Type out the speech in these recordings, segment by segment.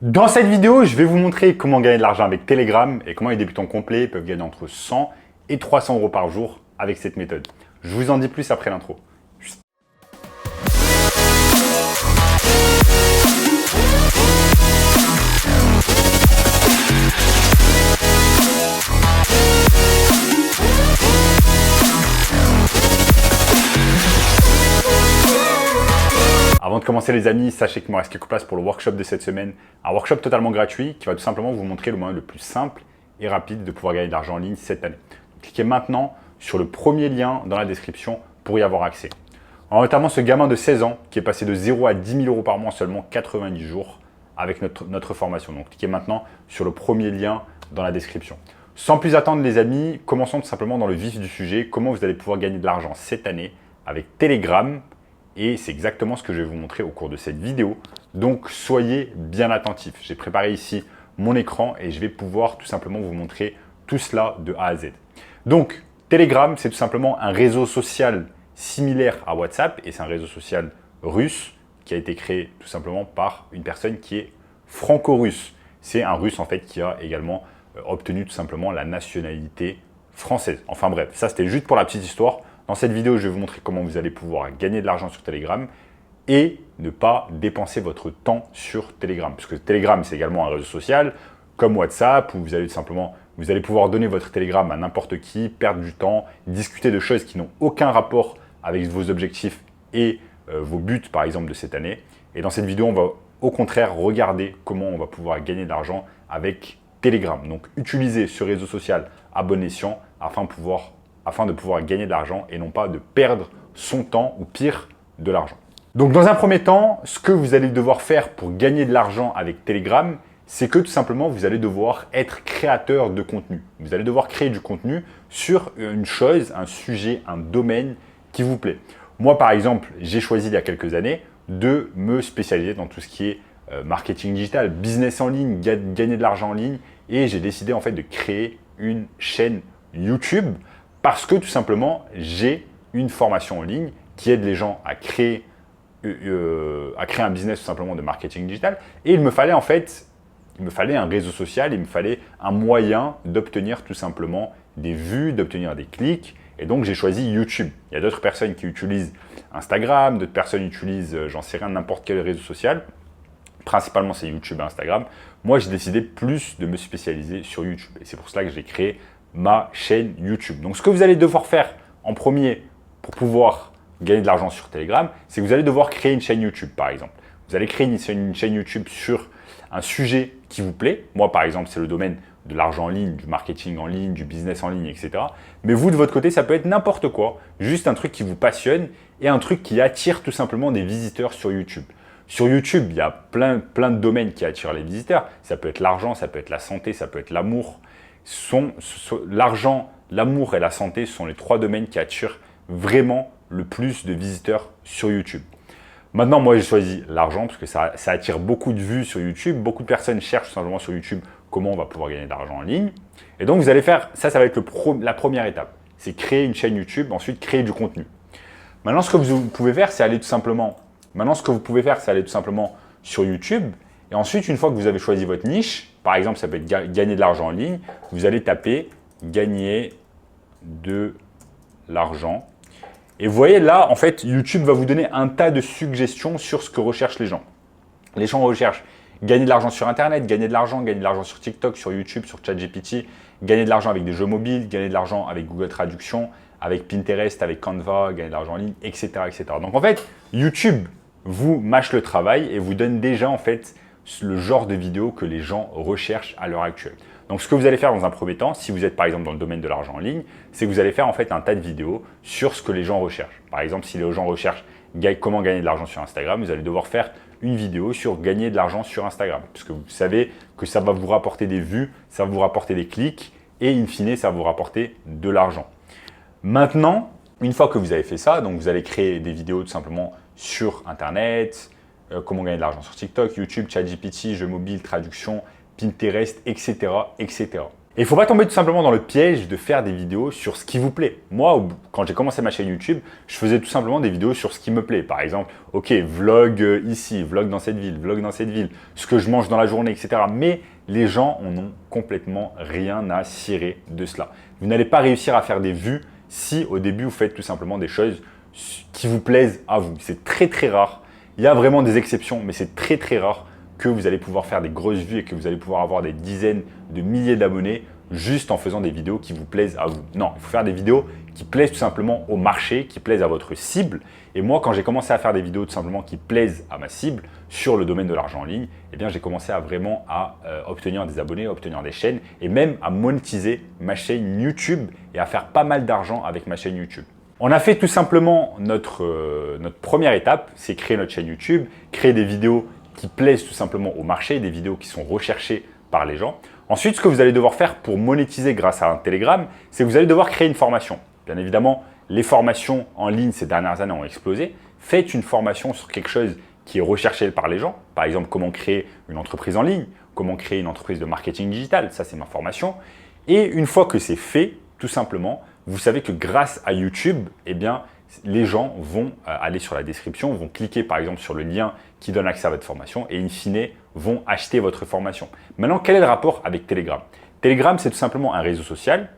Dans cette vidéo, je vais vous montrer comment gagner de l'argent avec Telegram et comment les débutants complets peuvent gagner entre 100 et 300 euros par jour avec cette méthode. Je vous en dis plus après l'intro. Avant de commencer les amis, sachez qu'il me reste quelques places pour le workshop de cette semaine. Un workshop totalement gratuit qui va tout simplement vous montrer le moyen le plus simple et rapide de pouvoir gagner de l'argent en ligne cette année. Donc, cliquez maintenant sur le premier lien dans la description pour y avoir accès. Alors, notamment ce gamin de 16 ans qui est passé de 0 à 10 000 euros par mois en seulement 90 jours avec notre formation. Donc cliquez maintenant sur le premier lien dans la description. Sans plus attendre les amis, commençons tout simplement dans le vif du sujet. Comment vous allez pouvoir gagner de l'argent cette année avec Telegram. Et c'est exactement ce que je vais vous montrer au cours de cette vidéo. Donc, soyez bien attentifs. J'ai préparé ici mon écran et je vais pouvoir tout simplement vous montrer tout cela de A à Z. Donc, Telegram, c'est tout simplement un réseau social similaire à WhatsApp et c'est un réseau social russe qui a été créé tout simplement par une personne qui est franco-russe. C'est un russe en fait qui a également obtenu tout simplement la nationalité française. Enfin bref, ça c'était juste pour la petite histoire. Dans cette vidéo, je vais vous montrer comment vous allez pouvoir gagner de l'argent sur Telegram et ne pas dépenser votre temps sur Telegram. Puisque Telegram, c'est également un réseau social comme WhatsApp où vous allez pouvoir donner votre Telegram à n'importe qui, perdre du temps, discuter de choses qui n'ont aucun rapport avec vos objectifs et vos buts, par exemple, de cette année. Et dans cette vidéo, on va au contraire regarder comment on va pouvoir gagner de l'argent avec Telegram. Donc, utilisez ce réseau social à bon escient afin de pouvoir gagner de l'argent et non pas de perdre son temps ou pire, de l'argent. Donc dans un premier temps, ce que vous allez devoir faire pour gagner de l'argent avec Telegram, c'est que tout simplement, vous allez devoir être créateur de contenu. Vous allez devoir créer du contenu sur une chose, un sujet, un domaine qui vous plaît. Moi, par exemple, j'ai choisi il y a quelques années de me spécialiser dans tout ce qui est marketing digital, business en ligne, gagner de l'argent en ligne et j'ai décidé en fait de créer une chaîne YouTube parce que tout simplement, j'ai une formation en ligne qui aide les gens à créer un business tout simplement de marketing digital. Et il me fallait un réseau social, il me fallait un moyen d'obtenir tout simplement des vues, d'obtenir des clics. Et donc, j'ai choisi YouTube. Il y a d'autres personnes qui utilisent Instagram, d'autres personnes utilisent, j'en sais rien, n'importe quel réseau social. Principalement, c'est YouTube et Instagram. Moi, j'ai décidé plus de me spécialiser sur YouTube. Et c'est pour cela que j'ai créé ma chaîne YouTube. Donc, ce que vous allez devoir faire en premier pour pouvoir gagner de l'argent sur Telegram, c'est que vous allez devoir créer une chaîne YouTube, par exemple. Vous allez créer une chaîne YouTube sur un sujet qui vous plaît. Moi, par exemple, c'est le domaine de l'argent en ligne, du marketing en ligne, du business en ligne, etc. Mais vous, de votre côté, ça peut être n'importe quoi. Juste un truc qui vous passionne et un truc qui attire tout simplement des visiteurs sur YouTube. Sur YouTube, il y a plein de domaines qui attirent les visiteurs. Ça peut être l'argent, ça peut être la santé, ça peut être l'amour. L'argent, l'amour et la santé sont les trois domaines qui attirent vraiment le plus de visiteurs sur YouTube. Maintenant, moi, j'ai choisi l'argent parce que ça attire beaucoup de vues sur YouTube. Beaucoup de personnes cherchent tout simplement sur YouTube comment on va pouvoir gagner de l'argent en ligne. Et donc, vous allez faire, ça va être la première étape. C'est créer une chaîne YouTube, ensuite créer du contenu. Maintenant, ce que vous pouvez faire, c'est aller tout simplement sur YouTube. Et ensuite, une fois que vous avez choisi votre niche, par exemple, ça peut être gagner de l'argent en ligne, vous allez taper « gagner de l'argent ». Et vous voyez là, en fait, YouTube va vous donner un tas de suggestions sur ce que recherchent les gens. Les gens recherchent gagner de l'argent sur Internet, gagner de l'argent sur TikTok, sur YouTube, sur ChatGPT, gagner de l'argent avec des jeux mobiles, gagner de l'argent avec Google Traduction, avec Pinterest, avec Canva, gagner de l'argent en ligne, etc., etc. Donc en fait, YouTube vous mâche le travail et vous donne déjà en fait le genre de vidéo que les gens recherchent à l'heure actuelle. Donc, ce que vous allez faire dans un premier temps, si vous êtes par exemple dans le domaine de l'argent en ligne, c'est que vous allez faire en fait un tas de vidéos sur ce que les gens recherchent. Par exemple, si les gens recherchent comment gagner de l'argent sur Instagram, vous allez devoir faire une vidéo sur gagner de l'argent sur Instagram. Parce que vous savez que ça va vous rapporter des vues, ça va vous rapporter des clics et in fine, ça va vous rapporter de l'argent. Maintenant, une fois que vous avez fait ça, donc vous allez créer des vidéos tout simplement sur Internet, comment gagner de l'argent sur TikTok, YouTube, ChatGPT, jeux mobiles, traduction, Pinterest, etc., etc. Et il ne faut pas tomber tout simplement dans le piège de faire des vidéos sur ce qui vous plaît. Moi, quand j'ai commencé ma chaîne YouTube, je faisais tout simplement des vidéos sur ce qui me plaît. Par exemple, ok, vlog ici, vlog dans cette ville, ce que je mange dans la journée, etc. Mais les gens en ont complètement rien à cirer de cela. Vous n'allez pas réussir à faire des vues si au début vous faites tout simplement des choses qui vous plaisent à vous. C'est très très rare. Il y a vraiment des exceptions, mais c'est très très rare que vous allez pouvoir faire des grosses vues et que vous allez pouvoir avoir des dizaines de milliers d'abonnés juste en faisant des vidéos qui vous plaisent à vous. Non, il faut faire des vidéos qui plaisent tout simplement au marché, qui plaisent à votre cible. Et moi, quand j'ai commencé à faire des vidéos tout simplement qui plaisent à ma cible sur le domaine de l'argent en ligne, eh bien, j'ai commencé à vraiment obtenir des abonnés, obtenir des chaînes et même à monétiser ma chaîne YouTube et à faire pas mal d'argent avec ma chaîne YouTube. On a fait tout simplement notre première étape, c'est créer notre chaîne YouTube, créer des vidéos qui plaisent tout simplement au marché, des vidéos qui sont recherchées par les gens. Ensuite, ce que vous allez devoir faire pour monétiser grâce à un Telegram, c'est que vous allez devoir créer une formation. Bien évidemment, les formations en ligne ces dernières années ont explosé. Faites une formation sur quelque chose qui est recherché par les gens. Par exemple, comment créer une entreprise en ligne, comment créer une entreprise de marketing digital. Ça, c'est ma formation. Et une fois que c'est fait, tout simplement, vous savez que grâce à YouTube, eh bien, les gens vont aller sur la description, vont cliquer par exemple sur le lien qui donne accès à votre formation et in fine vont acheter votre formation. Maintenant, quel est le rapport avec Telegram? Telegram, c'est tout simplement un réseau social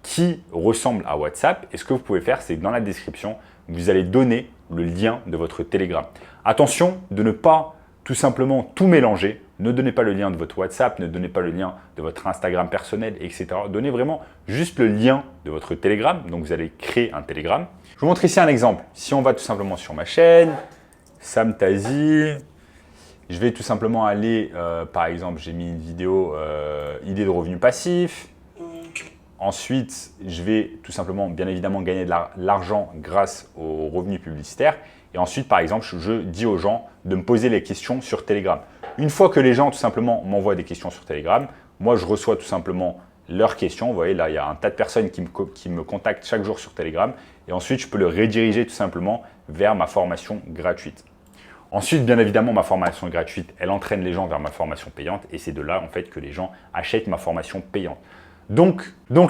qui ressemble à WhatsApp et ce que vous pouvez faire, c'est que dans la description, vous allez donner le lien de votre Telegram. Attention de ne pas tout simplement tout mélanger. Ne donnez pas le lien de votre WhatsApp, ne donnez pas le lien de votre Instagram personnel, etc. Donnez vraiment juste le lien de votre Telegram. Donc, vous allez créer un Telegram. Je vous montre ici un exemple. Si on va tout simplement sur ma chaîne, Sam Tazi, je vais tout simplement aller, par exemple, j'ai mis une vidéo idée de revenus passifs. Ensuite, je vais tout simplement, bien évidemment, gagner de l'argent grâce aux revenus publicitaires. Et ensuite, par exemple, je dis aux gens de me poser les questions sur Telegram. Une fois que les gens, tout simplement, m'envoient des questions sur Telegram, moi, je reçois tout simplement leurs questions. Vous voyez, là, il y a un tas de personnes qui me contactent chaque jour sur Telegram. Et ensuite, je peux le rediriger tout simplement vers ma formation gratuite. Ensuite, bien évidemment, ma formation gratuite, elle entraîne les gens vers ma formation payante. Et c'est de là, en fait, que les gens achètent ma formation payante. Donc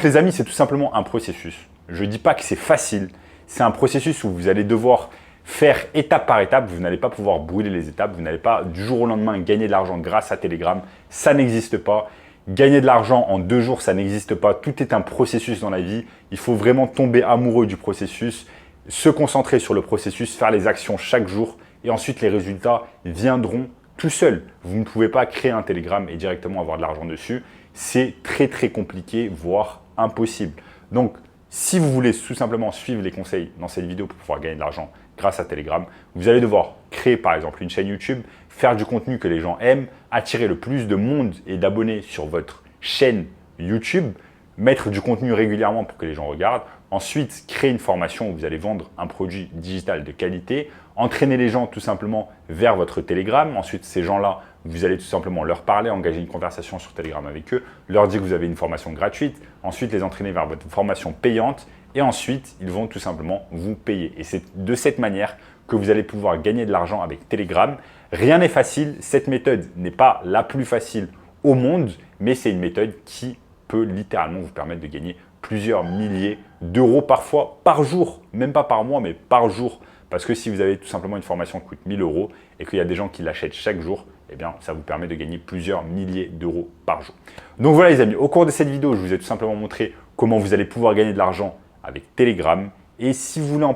les amis, c'est tout simplement un processus. Je ne dis pas que c'est facile. C'est un processus où vous allez devoir faire étape par étape. Vous n'allez pas pouvoir brûler les étapes. Vous n'allez pas du jour au lendemain gagner de l'argent grâce à Telegram. Ça n'existe pas. Gagner de l'argent en 2 jours, ça n'existe pas. Tout est un processus dans la vie. Il faut vraiment tomber amoureux du processus, se concentrer sur le processus, faire les actions chaque jour et ensuite les résultats viendront tout seuls. Vous ne pouvez pas créer un Telegram et directement avoir de l'argent dessus. C'est très très compliqué, voire impossible. Donc, si vous voulez tout simplement suivre les conseils dans cette vidéo pour pouvoir gagner de l'argent grâce à Telegram, vous allez devoir créer par exemple une chaîne YouTube, faire du contenu que les gens aiment, attirer le plus de monde et d'abonnés sur votre chaîne YouTube, mettre du contenu régulièrement pour que les gens regardent. Ensuite, créer une formation où vous allez vendre un produit digital de qualité, entraîner les gens tout simplement vers votre Telegram. Ensuite, ces gens-là, vous allez tout simplement leur parler, engager une conversation sur Telegram avec eux, leur dire que vous avez une formation gratuite, ensuite les entraîner vers votre formation payante et ensuite, ils vont tout simplement vous payer. Et c'est de cette manière que vous allez pouvoir gagner de l'argent avec Telegram. Rien n'est facile, cette méthode n'est pas la plus facile au monde, mais c'est une méthode qui peut littéralement vous permettre de gagner plusieurs milliers d'euros parfois par jour, même pas par mois, mais par jour. Parce que si vous avez tout simplement une formation qui coûte 1000 euros et qu'il y a des gens qui l'achètent chaque jour, eh bien, ça vous permet de gagner plusieurs milliers d'euros par jour. Donc voilà les amis, au cours de cette vidéo, je vous ai tout simplement montré comment vous allez pouvoir gagner de l'argent avec Telegram. Et si vous voulez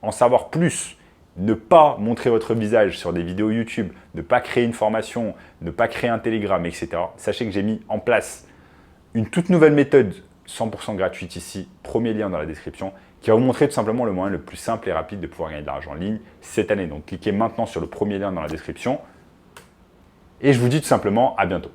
en savoir plus, ne pas montrer votre visage sur des vidéos YouTube, ne pas créer une formation, ne pas créer un Telegram, etc. Sachez que j'ai mis en place une toute nouvelle méthode 100% gratuite ici, premier lien dans la description, qui va vous montrer tout simplement le moyen le plus simple et rapide de pouvoir gagner de l'argent en ligne cette année. Donc cliquez maintenant sur le premier lien dans la description et je vous dis tout simplement à bientôt.